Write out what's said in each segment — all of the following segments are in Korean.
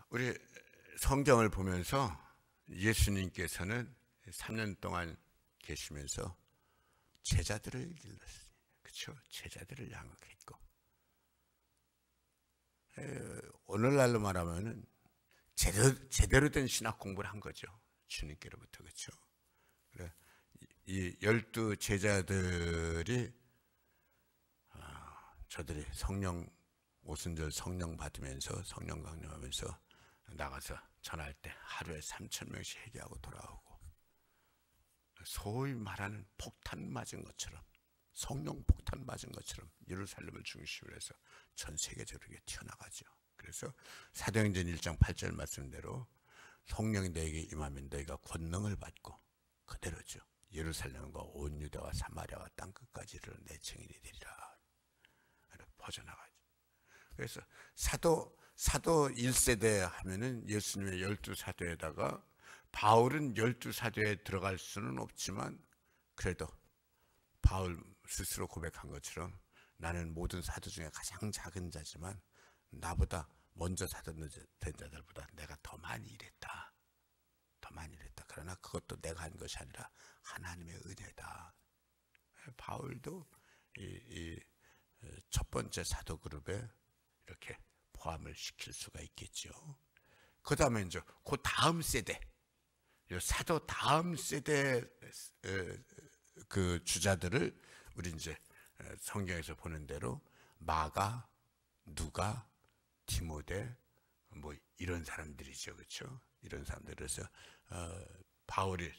우리 성경을 보면서 예수님께서는 3년 동안 계시면서 제자들을 길렀어요. 그렇죠? 제자들을 양육했고, 오늘날로 말하면은 제대로 된 신학 공부를 한 거죠. 주님께로부터. 그렇죠? 그래, 이 12 제자들이 저들이 성령 오순절 성령 받으면서 성령 강림하면서 나가서 전할 때 하루에 3,000명씩 회개하고 돌아오고, 소위 말하는 폭탄 맞은 것처럼, 성령 폭탄 맞은 것처럼 예루살렘을 중심으로 해서 전 세계적으로 튀어나가죠. 그래서 사도행전 1장 8절 말씀대로 성령이 너에게 임하면 너희가 권능을 받고, 그대로죠. 예루살렘과 온 유다와 사마리아와 땅끝까지를 내 증인이 되리라. 퍼져나가죠. 그래서 사도 1세대 하면은 예수님의 12사도에다가 바울은 12사도에 들어갈 수는 없지만, 그래도 바울 스스로 고백한 것처럼 나는 모든 사도 중에 가장 작은 자지만 나보다 먼저 사도 된 자들보다 내가 더 많이 일했다. 더 많이 일했다. 그러나 그것도 내가 한 것이 아니라 하나님의 은혜다. 바울도 이 첫 번째 사도 그룹에 이렇게 포함을 시킬 수가 있겠죠. 그 다음에 이제 그 다음 세대, 사도 다음 세대 그 주자들을 우리 이제 성경에서 보는 대로 마가, 누가, 디모데 뭐 이런 사람들이죠. 그렇죠? 이런 사람들에서 바울이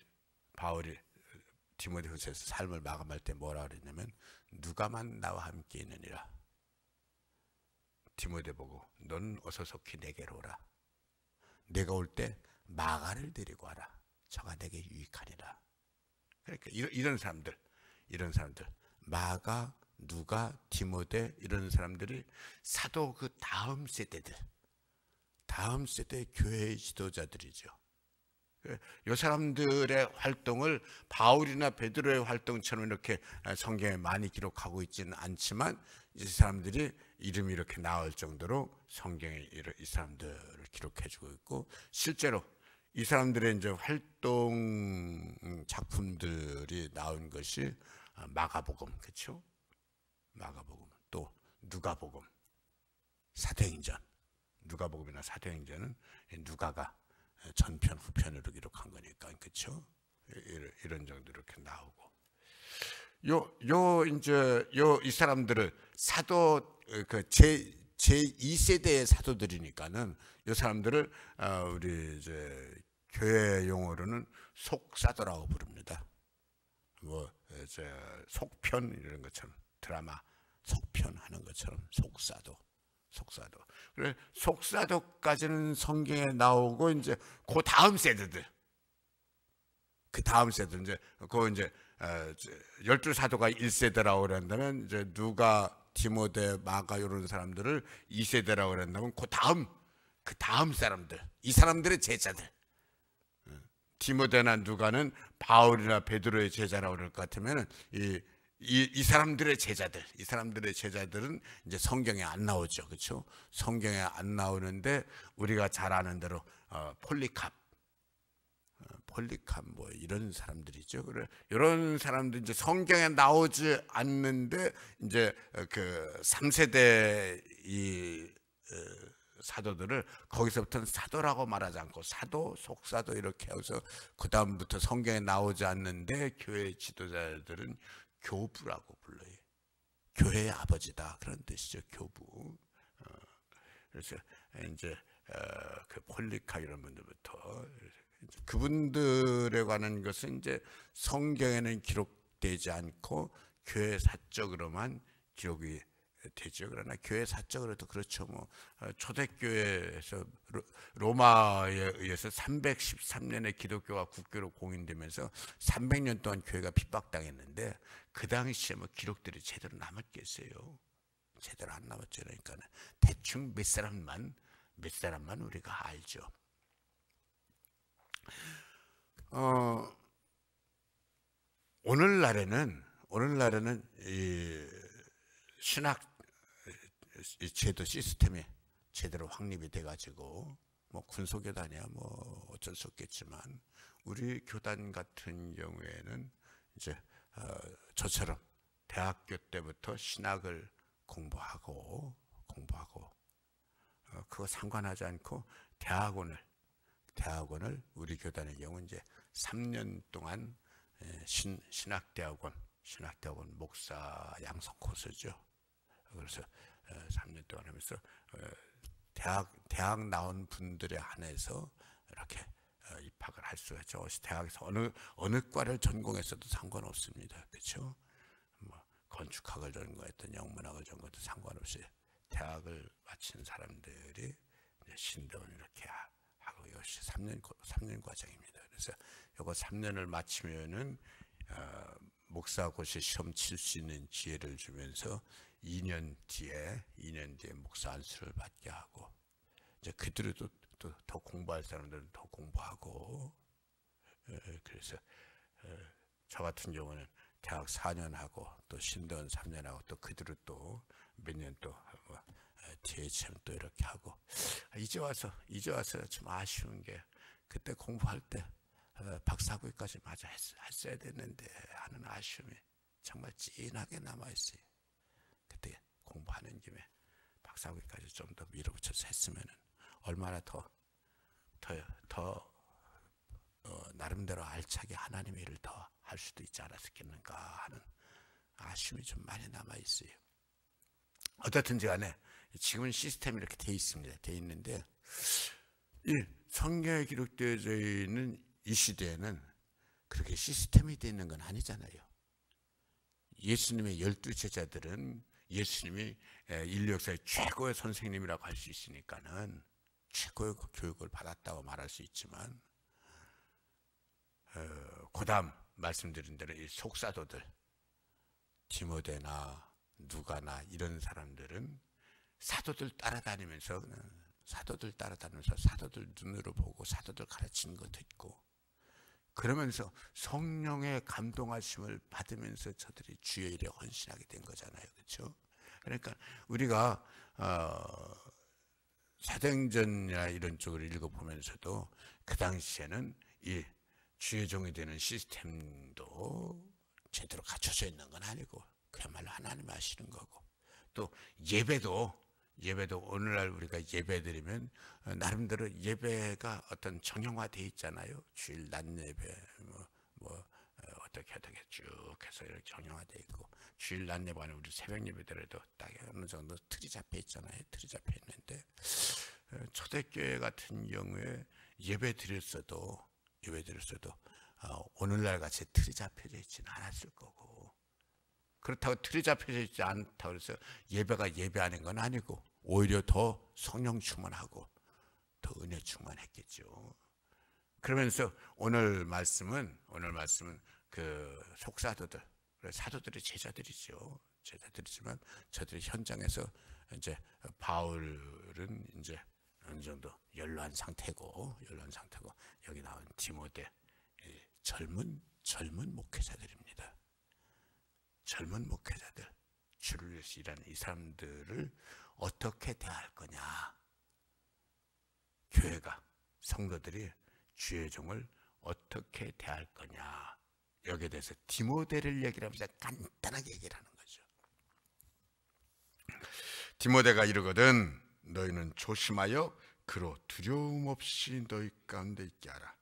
디모데후서에서 삶을 마감할 때 뭐라 그랬냐면, 누가만 나와 함께 있느니라. 디모데 보고 넌 어서 속히 내게로 오라. 내가 올 때 마가를 데리고 와라. 저가 내게 유익하니라. 그러니까 이런 사람들 마가, 누가, 디모데 이런 사람들이 사도 그 다음 세대들, 다음 세대 교회의 지도자들이죠. 이 사람들의 활동을 바울이나 베드로의 활동처럼 이렇게 성경에 많이 기록하고 있지는 않지만, 이 사람들이 이름이 이렇게 나올 정도로 성경에 이 사람들을 기록해주고 있고, 실제로 이 사람들의 이제 활동 작품들이 나온 것이 마가복음, 그렇죠? 마가복음, 또 누가복음, 사도행전. 누가복음이나 사도행전은 누가가 전편 후편으로 기록한 거니까, 그렇죠? 이런 정도 이렇게 나오고, 이 사람들을 사도 제 2세대의 사도들이니까는 이 사람들을 우리 이제 교회 용어로는 속사도라고 부릅니다. 뭐 이제 속편 이런 것처럼, 드라마 속편 하는 것처럼 속사도. 그래, 속사도까지는 성경에 나오고, 이제 그 다음 세대들, 이제 그 이제 12사도가 1세대라고 그런다면, 이제 누가, 디모데, 마가 이런 사람들을 2세대라고 그런다면 그 다음 사람들, 이 사람들의 제자들. 디모데나 누가는 바울이나 베드로의 제자라고 그럴 것 같으면, 이 사람들의 제자들은 이제 성경에 안 나오죠. 그렇죠? 성경에 안 나오는데 우리가 잘 아는 대로 폴리캅 뭐 이런 사람들이죠. 그래, 이런 사람들 이제 성경에 나오지 않는데, 이제 그 3세대 이 사도들을 거기서부터는 사도라고 말하지 않고 사도, 속사도 이렇게 해서 그 다음부터 성경에 나오지 않는데 교회 지도자들은 교부라고 불러요. 교회의 아버지다, 그런 뜻이죠. 교부. 그래서 이제 그 폴리카 이런 분들부터, 그분들에 관한 것은 이제 성경에는 기록되지 않고 교회 사적으로만 기록이 되죠. 그러나 교회 사적으로도 그렇죠. 뭐 초대교회에서 로마에 의해서 313년에 기독교가 국교로 공인되면서 300년 동안 교회가 핍박당했는데, 그 당시에 뭐 기록들이 제대로 남았겠어요? 제대로 안 남았죠. 그러니까 대충 몇 사람만 우리가 알죠. 오늘날에는 이 신학 이 제도 시스템이 제대로 확립이 돼가지고 뭐 군소교단이야 뭐 어쩔 수 없겠지만 우리 교단 같은 경우에는 이제 저처럼 대학교 때부터 신학을 공부하고 그거 상관하지 않고 대학원을 우리 교단의 경우 이제 3년 동안 신학대학원 목사 양성 코스죠. 그래서 3년 동안 하면서 대학 나온 분들에 한해서 이렇게 입학을 할 수가 있죠. 대학에서 어느 과를 전공했어도 상관없습니다. 그렇죠? 뭐 건축학을 전공했든 영문학을 전공했든 상관없이 대학을 마친 사람들이 이제 신대원 이렇게 하고 이것이 3년 과정입니다. 그래서 이거 3년을 마치면은 목사고시 시험 칠 수 있는 기회를 주면서 2년 뒤에 목사 안수를 받게 하고 이제 그들도 또 더 공부할 사람들은 더 공부하고 그래서 저 같은 경우는 대학 4년 하고 또 신대원 3년 하고 또 그들은 또 몇 년 또 DHM 또 이렇게 하고 이제 와서 좀 아쉬운 게 그때 공부할 때 박사학위까지 마저 했어야 됐는데 하는 아쉬움이 정말 진하게 남아있어요. 그때 공부하는 김에 박사학위까지 좀 더 밀어붙여서 했으면 얼마나 더 나름대로 알차게 하나님의 일을 더 할 수도 있지 않았겠는가 하는 아쉬움이 좀 많이 남아있어요. 어떻든지 간에 지금은 시스템이 이렇게 돼 있습니다. 돼 있는데 이 성경에 기록되어져 있는 이 시대에는 그렇게 시스템이 돼 있는 건 아니잖아요. 예수님의 12제자들은 예수님이 인류 역사의 최고의 선생님이라고 할 수 있으니까는 최고의 교육을 받았다고 말할 수 있지만 그다음 말씀드린 대로 이 속사도들 디모데나 누가나 이런 사람들은 사도들 따라다니면서 사도들 눈으로 보고 사도들 가르치는 거 듣고 그러면서 성령의 감동하심을 받으면서 저들이 주의 일에 헌신하게 된 거잖아요. 그렇죠? 그러니까 우리가 사도행전이나 이런 쪽을 읽어보면서도 그 당시에는 이 주의 종이 되는 시스템도 제대로 갖춰져 있는 건 아니고 그야말로 하나님이 하시는 거고 또 예배도 오늘날 우리가 예배 드리면 나름대로 예배가 어떤 정형화되어 있잖아요. 주일 낮 예배 어떻게 쭉 해서 이렇게 정형화되어 있고 주일 낮 예배는 우리 새벽 예배들에도 딱 어느 정도 틀이 잡혀 있잖아요. 틀이 잡혀 있는데 초대교회 같은 경우에 예배 드렸어도 오늘날 같이 틀이 잡혀져 있지는 않았을 거고 그렇다고 틀이 잡혀져 있지 않다고 해서 예배가 예배하는 건 아니고 오히려 더 성령 충만하고 더 은혜 충만했겠죠. 그러면서 오늘 말씀은 그 속사도들 사도들의 제자들이지만 저들이 현장에서 이제 바울은 이제 어느 정도 연로한 상태고 여기 나온 디모데 젊은 목회자들입니다. 젊은 목회자들 주를 위해서 일하는 이 사람들을 어떻게 대할 거냐, 교회가 성도들이 주의 종을 어떻게 대할 거냐 여기에 대해서 디모데를 얘기를 하면서 간단하게 얘기를 하는 거죠. 디모데가 이르거든 너희는 조심하여 그로 두려움 없이 너희 가운데 있게 하라.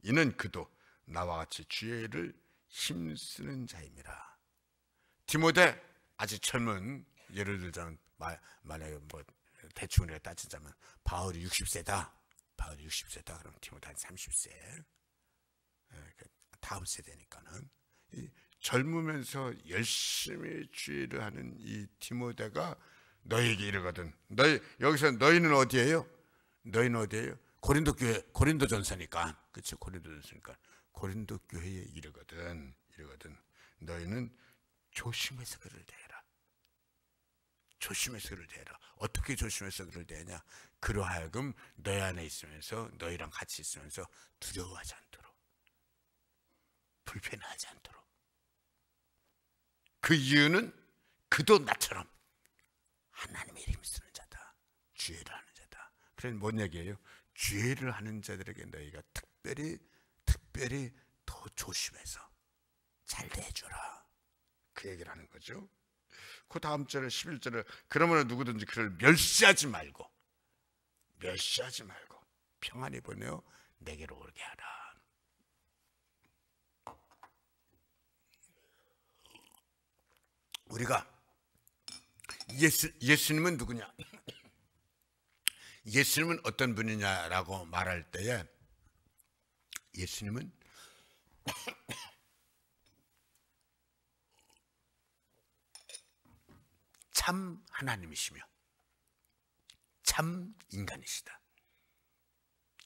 이는 그도 나와 같이 주의 일을 힘쓰는 자임이라. 디모데 아직 젊은, 예를 들자면 만약에 뭐 대충 우리가 따지자면 바울이 60세다. 그럼 디모데 한 30세. 다음 세대니까는 이 젊으면서 열심히 주의를 하는 이 디모데가 너희에게 이르거든. 여기서 너희는 어디예요? 고린도 교회, 고린도전서니까. 그렇죠? 고린도전서니까. 고린도 교회에 이르거든. 너희는 조심해서 그를 대해라. 어떻게 조심해서 그를 대하냐? 그로 하여금 너희 안에 있으면서 너희랑 같이 있으면서 두려워하지 않도록, 불편하지 않도록. 그 이유는 그도 나처럼 하나님의 이름 쓰는 자다. 주의를 하는 자다. 그래서 뭔 얘기예요? 죄를 하는 자들에게 너희가 특별히 더 조심해서 잘 대해줘라, 그 얘기를 하는 거죠. 그 다음 절에 11절에 그러므로 누구든지 그를 멸시하지 말고 평안히 보내어 내게로 오게 하라. 우리가 예수님은 누구냐, 예수님은 어떤 분이냐라고 말할 때에 예수님은 참 하나님이시며 참 인간이시다.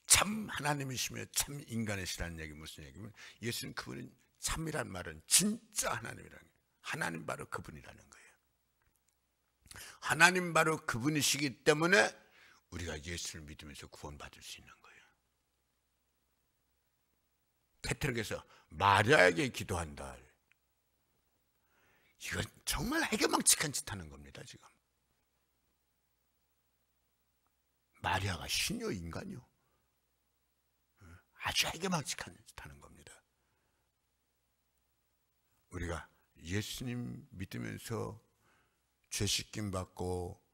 참 하나님이시며 참 인간이시라는 얘기 무슨 얘기면, 예수는 그분은 참이란 말은 진짜 하나님이라는 거예요. 하나님 바로 그분이라는 거예요. 하나님 바로 그분이시기 때문에 우리가 예수를 믿으면서 구원받을 수 있는 거예요. 페트로께서 마리아에게 기도한다. 이건 정말 해괴망측한 짓 하는 겁니다. 지금 마리아가 신요 인간이요, 아주 해괴망측한 짓 하는 겁니다. 우리가 예수님 믿으면서 죄 씻김 받고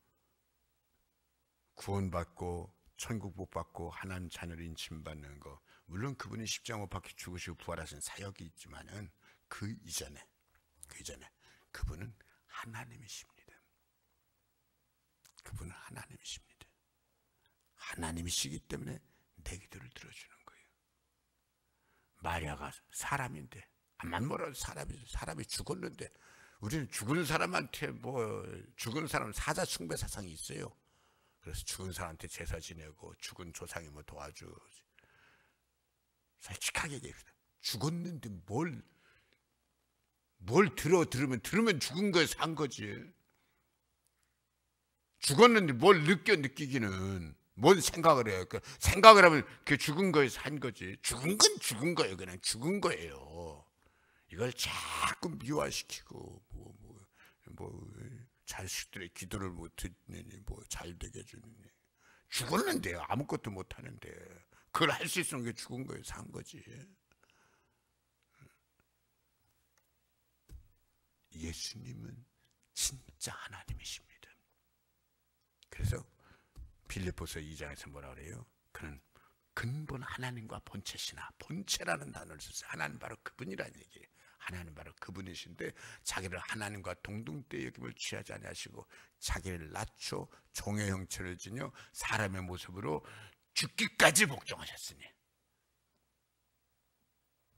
구원받고 천국 복 받고 하나님 자녀를 인침받는 거, 물론 그분이 십자가 못 박혀 죽으시고 부활하신 사역이 있지만은 그 이전에 그분은 하나님이십니다. 그분은 하나님이십니다. 하나님이시기 때문에 내 기도를 들어주는 거예요. 마리아가 사람인데, 암만 뭐라도 사람이 죽었는데, 우리는 죽은 사람한테 죽은 사람 사자 숭배 사상이 있어요. 그래서 죽은 사람한테 제사 지내고 죽은 조상이 도와주고. 솔직하게 얘기합니다. 죽었는데 뭘 들으면 죽은 거에 산 거지. 죽었는데 뭘 느끼기는 뭔 생각을 해요. 생각을 하면 그 죽은 거에 산 거지. 죽은 건 죽은 거예요. 그냥 죽은 거예요. 이걸 자꾸 미화시키고 자식들의 기도를 못 듣느니 잘 되게 해주느니. 죽었는데요, 아무것도 못 하는데 그걸 할 수 있으면 그게 죽은 거에 산 거지. 예수님은 진짜 하나님이십니다. 그래서 빌립보서 2장에서 뭐라 그래요? 그는 근본 하나님과 본체시나, 본체라는 단어를 썼어요. 하나님 바로 그분이라는 얘기예요. 하나님 바로 그분이신데 자기를 하나님과 동등대의 여김을 취하지 아니하시고 자기를 낮춰 종의 형체를 지녀 사람의 모습으로 죽기까지 복종하셨으니,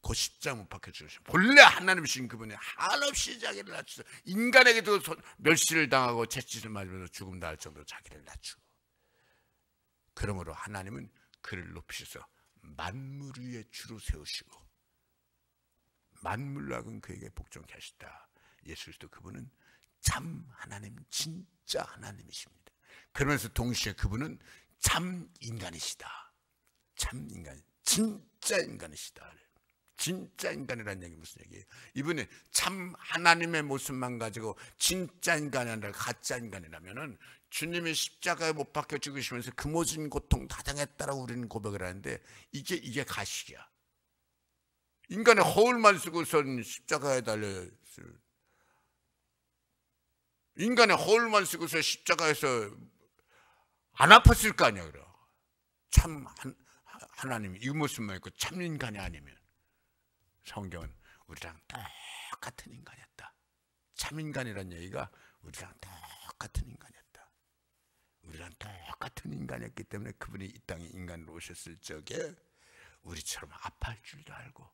그 십자가 못 박혀 죽으신 본래 하나님이신 그분이 한없이 자기를 낮추서 인간에게도 멸시를 당하고 채찍을 맞으면서 죽음 당할 정도로 자기를 낮추고, 그러므로 하나님은 그를 높이셔서 만물 위에 주로 세우시고 만물락은 그에게 복종케 하시다. 예수 그리스도 그분은 참 하나님, 진짜 하나님이십니다. 그러면서 동시에 그분은 참 인간이시다. 참 인간, 진짜 인간이시다. 진짜 인간이라는 얘기 무슨 얘기예요? 이분이 참 하나님의 모습만 가지고 진짜 인간이 아니라 가짜 인간이라면은 주님이 십자가에 못 박혀 죽으시면서 그 모든 고통 다 당했다라고 우리는 고백을 하는데, 이게 가식이야. 인간의 허울만 쓰고선 십자가에 달려, 인간의 허울만 쓰고서 십자가에서 안 아팠을 거 아니야. 그래. 참 하나님 이 모습만 있고 참 인간이 아니면, 성경은 우리랑 똑같은 인간이었다. 참 인간이란 얘기가 우리랑 똑같은 인간이었다. 우리랑 똑같은 인간이었기 때문에 그분이 이 땅에 인간으로 오셨을 적에 우리처럼 아파할 줄도 알고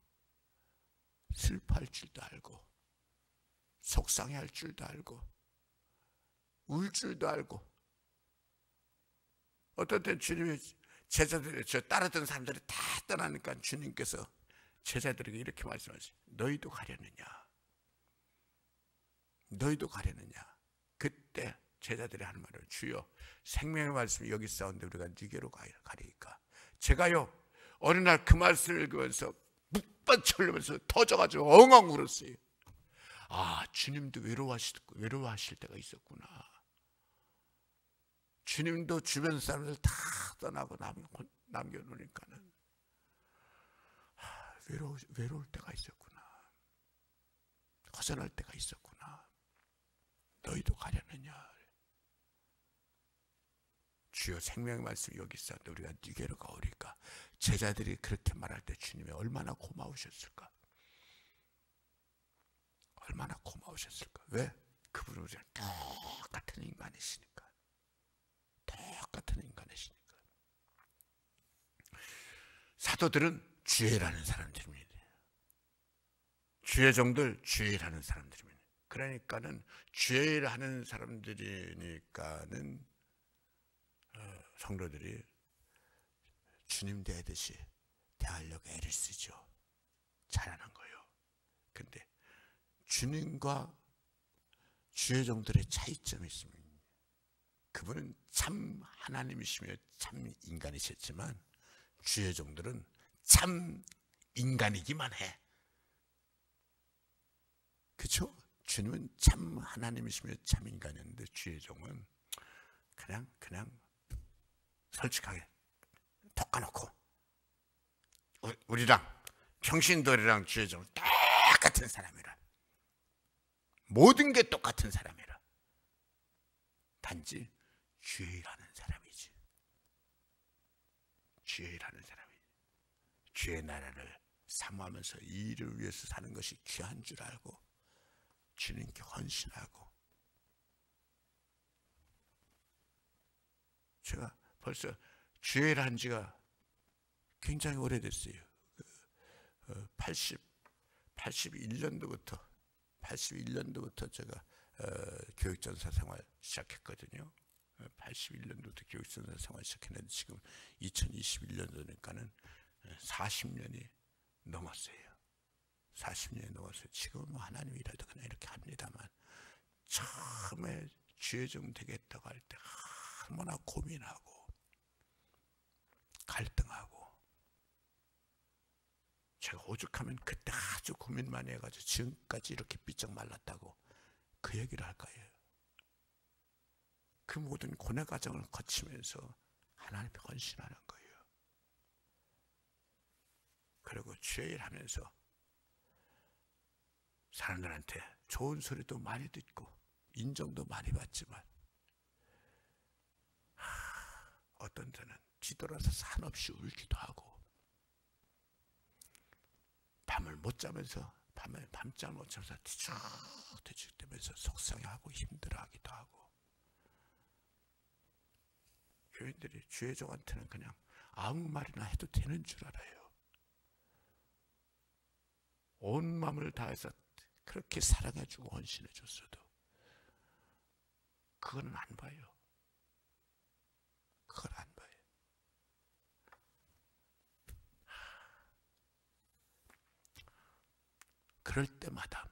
슬퍼할 줄도 알고 속상해할 줄도 알고 울 줄도 알고, 어떤 때 주님의 제자들이 따르던 사람들이 다 떠나니까 주님께서 제자들에게 이렇게 말씀하시죠. 너희도 가려느냐? 너희도 가려느냐? 그때 제자들이 하는 말은, 주여 생명의 말씀이 여기 있사온데 우리가 네게로 가리까. 제가요 어느 날 그 말씀을 읽으면서 묵밭이 흘리면서 터져가지고 엉엉 울었어요. 아, 주님도 외로워하실 때가 있었구나. 주님도 주변 사람들 다 떠나고 남겨놓으니까는 외로울 때가 있었구나. 허전할 때가 있었구나. 너희도 가려느냐. 주여 생명의 말씀 여기 있었는데 우리가 네게로 가오리까. 제자들이 그렇게 말할 때 주님이 얼마나 고마우셨을까. 얼마나 고마우셨을까. 왜? 그분은 우리랑 똑같은 인간이시니까. 똑같은 인간이시니까. 사도들은 주의라는 사람들입니다. 주의 종들 주의라는 사람들입니다. 그러니까는 주의하는 사람들이니까는 성도들이 주님 대하듯이 대하려고 애를 쓰죠. 잘하는 거예요. 근데 주님과 주의 종들의 차이점이 있습니다. 그분은 참 하나님이시며 참 인간이셨지만 주의 종들은 참 인간이기만 해. 그렇죠? 주님은 참 하나님이시며 참 인간이었는데 주의 종은 그냥 솔직하게 톡까놓고 우리랑 평신도리랑 주의 종은 똑같은 사람이라. 모든 게 똑같은 사람이라. 단지 주의라는 사람이지. 주의라는 사람이 주의 나라를 사모하면서 이 일을 위해서 사는 것이 귀한 줄 알고 주님께 헌신하고. 제가 벌써 주의를 한 지가 굉장히 오래됐어요. 81년도부터 제가 교육전사 생활 시작했거든요. 81년도부터 교육전사 생활 시작했는데 지금 2021년도니까는 40년이 넘었어요. 40년이 넘었어요. 지금은 하나님 일하도 그냥 이렇게 합니다만 처음에 주의종 되겠다고 할 때 얼마나 고민하고 갈등하고. 제가 오죽하면 그때 아주 고민 많이 해가지고 지금까지 이렇게 삐쩍 말랐다고 그 얘기를 할 거예요. 그 모든 고뇌 과정을 거치면서 하나님께 헌신하는 거예요. 그리고 주의 일 하면서 사람들한테 좋은 소리도 많이 듣고 인정도 많이 받지만 어떤 때는 뒤돌아서 한없이 울기도 하고 밤을 못 자면서 밤잠 못 자면서 뒤죽대면서 속상해하고 힘들어하기도 하고. 교인들이 주의 종한테는 그냥 아무 말이나 해도 되는 줄 알아요. 온 마음을 다해서 그렇게 사랑해주고 헌신해줬어도 그거는 안 봐요. 그걸 안 봐요. 그럴 때마다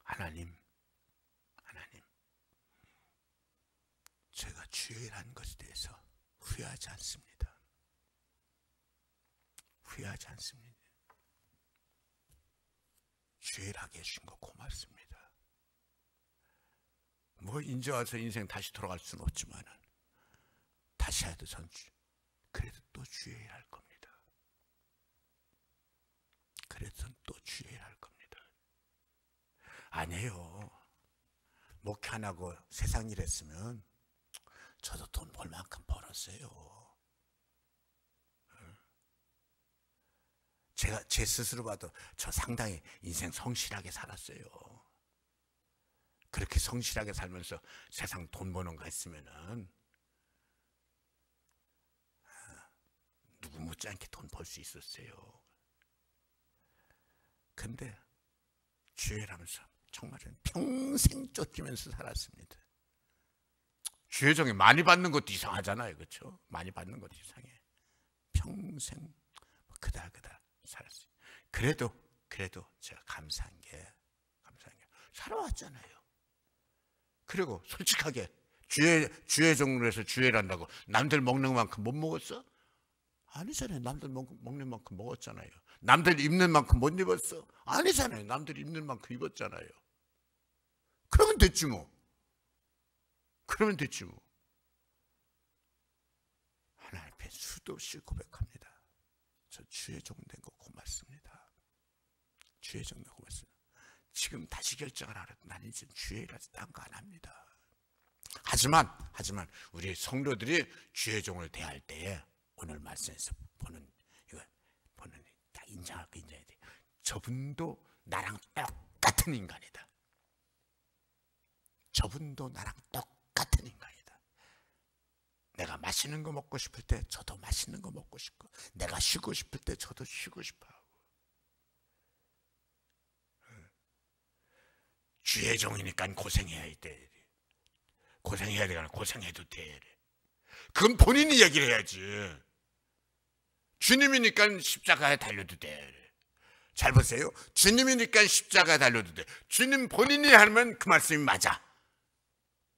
하나님 제가 주의 일한 것에 대해서 후회하지 않습니다. 후회하지 않습니다. 주의 일하게 해주신 거 고맙습니다. 뭐 이제 와서 인생 다시 돌아갈 수는 없지만 다시 해도 전 그래도 또 주의 일할 겁니다. 그래서 또 주의 일할 겁니다. 아니에요. 목회 안 하고 세상 일 했으면 저도 돈 벌 만큼 벌었어요. 제가 제 스스로 봐도 저 상당히 인생 성실하게 살았어요. 그렇게 성실하게 살면서 세상 돈 버는 거 했으면은 누구 못지않게 돈 벌 수 있었어요. 근데 주의라면서 정말은 평생 쫓기면서 살았습니다. 주의종이 많이 받는 것도 이상하잖아요. 그렇죠? 많이 받는 것도 이상해. 평생 그달 살았어요. 그래도 제가 감사한 게 살아왔잖아요. 그리고 솔직하게 주의 종으로 해서 주의를 한다고 남들 먹는 만큼 못 먹었어? 아니잖아요. 남들 먹는 만큼 먹었잖아요. 남들 입는 만큼 못 입었어? 아니잖아요. 남들 입는 만큼 입었잖아요. 그러면 됐지 뭐. 그러면 됐지 뭐. 하나님 앞에 수도 없이 고백합니다. 저 주의 종 된 거 고맙습니다. 주의 종 된 거 고맙습니다. 지금 다시 결정을 하라. 난 이제 주의 일하지 딴 거 안 합니다. 하지만 우리 성도들이 주의 종을 대할 때에 오늘 말씀에서 보는 딱 인정해야 돼. 저분도 나랑 똑같은 인간이다. 저분도 나랑 똑같은 인간이다. 내가 맛있는 거 먹고 싶을 때 저도 맛있는 거 먹고 싶고, 내가 쉬고 싶을 때 저도 쉬고 싶어 하고. 주의 종이니까 고생해야 돼. 고생해야 되거나 고생해도 돼. 그건 본인이 얘기를 해야지. 주님이니까 십자가에 달려도 돼. 잘 보세요. 주님이니까 십자가에 달려도 돼. 주님 본인이 하면 그 말씀이 맞아.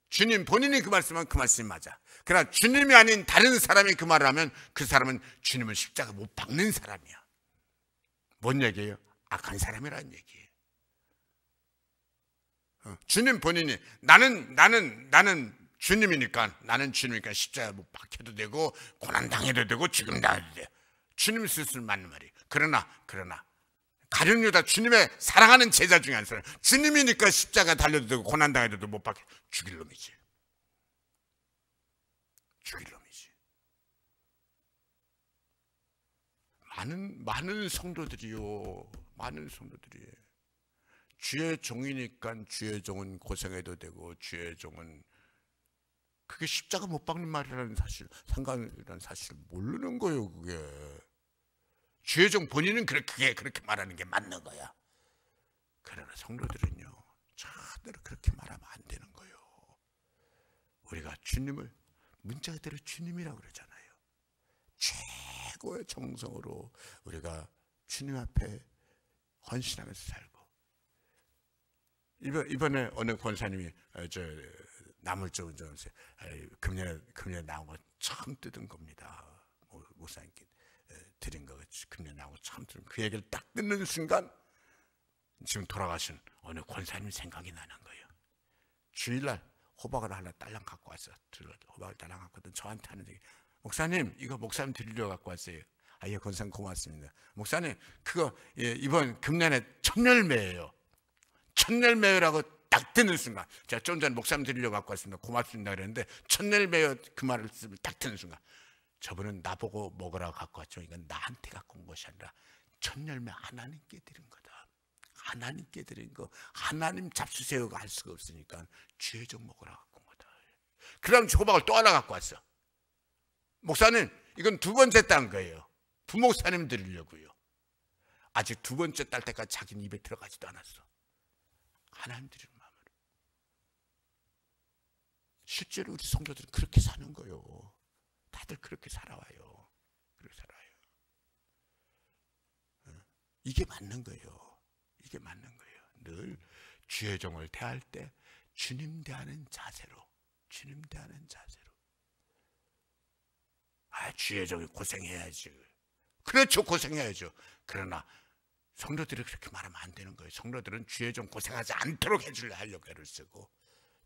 주님 본인이 그 말씀하면 그 말씀이 맞아. 그러나 주님이 아닌 다른 사람이 그 말을 하면 그 사람은 주님을 십자가 못 박는 사람이야. 뭔 얘기예요? 악한 사람이라는 얘기예요. 주님 본인이 나는 주님이니까 십자가 못 박혀도 되고 고난 당해도 되고 죽음 당해도 돼. 주님 스스로 맞는 말이에요. 그러나 가룟 유다, 주님의 사랑하는 제자 중에 한 사람, 주님이니까 십자가 달려도 되고 고난 당해도 못 박혀. 죽일 놈이지. 많은 성도들이요. 주의 종이니까 주의 종은 고생해도 되고, 주의 종은 그게 십자가 못 박는 말이라는 사실, 상관이라는 사실을 모르는 거예요. 그게 주의 종 본인은 그렇게 말하는 게 맞는 거야. 그러나 성도들은요, 절대로 그렇게 말하면 안 되는 거예요. 우리가 주님을 문자 그대로 주님이라고 그러잖아요. 최고의 정성으로 우리가 주님 앞에 헌신하면서 살고. 이번에 어느 권사님이 나물주 운전하면서 금년에 나온 거 처음 뜯은 겁니다. 목사님께 드린 거 금년에 나온 거 처음 뜯은, 그 얘기를 딱 듣는 순간 지금 돌아가신 어느 권사님 생각이 나는 거예요. 주일날 호박을 하나 딸랑 갖고 왔어. 호박을 딸랑 갖고 왔더니 저한테 하는 얘기, 목사님 이거 목사님 드리려고 갖고 왔어요. 예, 권사님 고맙습니다. 목사님 그거 이번 금년에 첫열매예요. 첫열매라고 딱 듣는 순간, 제가 좀 전에 목사님 드리려고 갖고 왔습니다. 고맙습니다 그랬는데, 첫열매요 그 말을 딱 듣는 순간, 저분은 나보고 먹으라고 갖고 왔죠. 이건 나한테 갖고 온 것이 아니라 첫열매 하나님께 드린 거다. 하나님께 드린 거, 하나님 잡수세요가 할 수가 없으니까 주의 종 먹으라고 갖고 온 거다. 그 다음 호박을 또 하나 갖고 왔어. 목사님 이건 두 번째 딴 거예요. 부목사님 드리려고요. 아직 두 번째 딸 때까지 자기는 입에 들어가지도 않았어. 하나님 드리는 마음으로. 실제로 우리 성도들은 그렇게 사는 거예요. 다들 그렇게 살아와요. 이게 맞는 거예요. 늘 주의 종을 대할 때 주님 대하는 자세로. 주의 종이 고생해야지. 그렇죠, 고생해야죠. 그러나 성도들이 그렇게 말하면 안 되는 거예요. 성도들은 주의 종 고생하지 않도록 하려고 애를 쓰고,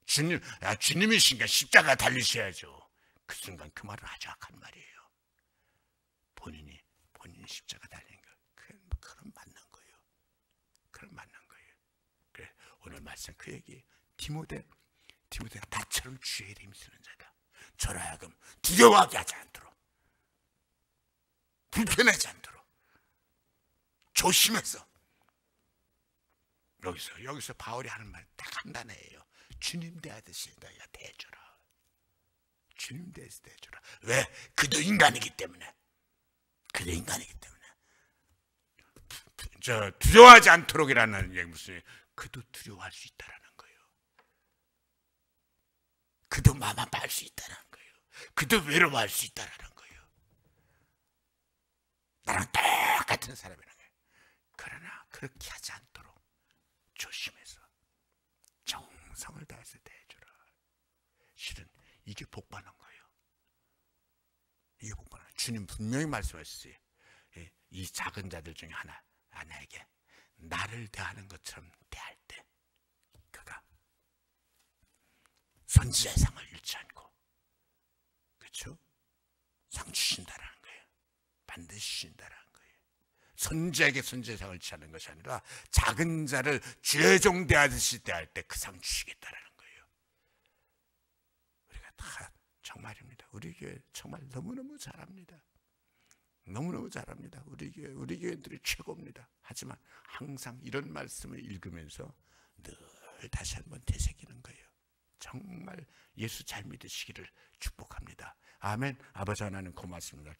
주님이신가 십자가 달리셔야죠. 그 순간 그 말은 아주 악한 말이에요. 본인이 십자가 달리는 거, 그건 맞는 거예요. 그래, 오늘 말씀 그 얘기, 디모데 나처럼 주의 이름 쓰는 자다. 저로 하여금 두려워하게 하지 않도록, 불편하지 않도록 조심해서. 여기서 바울이 하는 말 딱 간단해요. 주님 대하듯이 너희가 대해줘라. 주님 대해서 대해줘라. 왜? 그도 인간이기 때문에. 두려워하지 않도록이라는 얘기, 무슨 그도 두려워할 수 있다라는 거예요. 그도 마음 아파할 수 있다는 거예요. 그도 외로워할 수 있다라는 거예요. 나랑 똑같은 사람이라는 거예요. 그러나 그렇게 하지 않도록 조심해서 정성을 다해서 대해줘라. 실은 이게 복받는 거예요. 주님 분명히 말씀하셨어요. 이 작은 자들 중에 하나에게 나를 대하는 것처럼 대할 때 그가 선지자상을 잃지 않고, 그렇죠? 상 주신다라는 거예요. 반드시 주신다라는 거예요. 선지자에게 선지자상을 잃지 않는 것이 아니라 작은 자를 주의 종 대하듯이 대할 때 그 상 주시겠다라는 거예요. 우리가 다 정말입니다. 우리 교회 정말 너무너무 잘합니다. 너무너무 잘합니다. 우리 교회들이 최고입니다. 하지만 항상 이런 말씀을 읽으면서 늘 다시 한번 되새기는 거예요. 정말 예수 잘 믿으시기를 축복합니다. 아멘. 아버지 하나님 고맙습니다.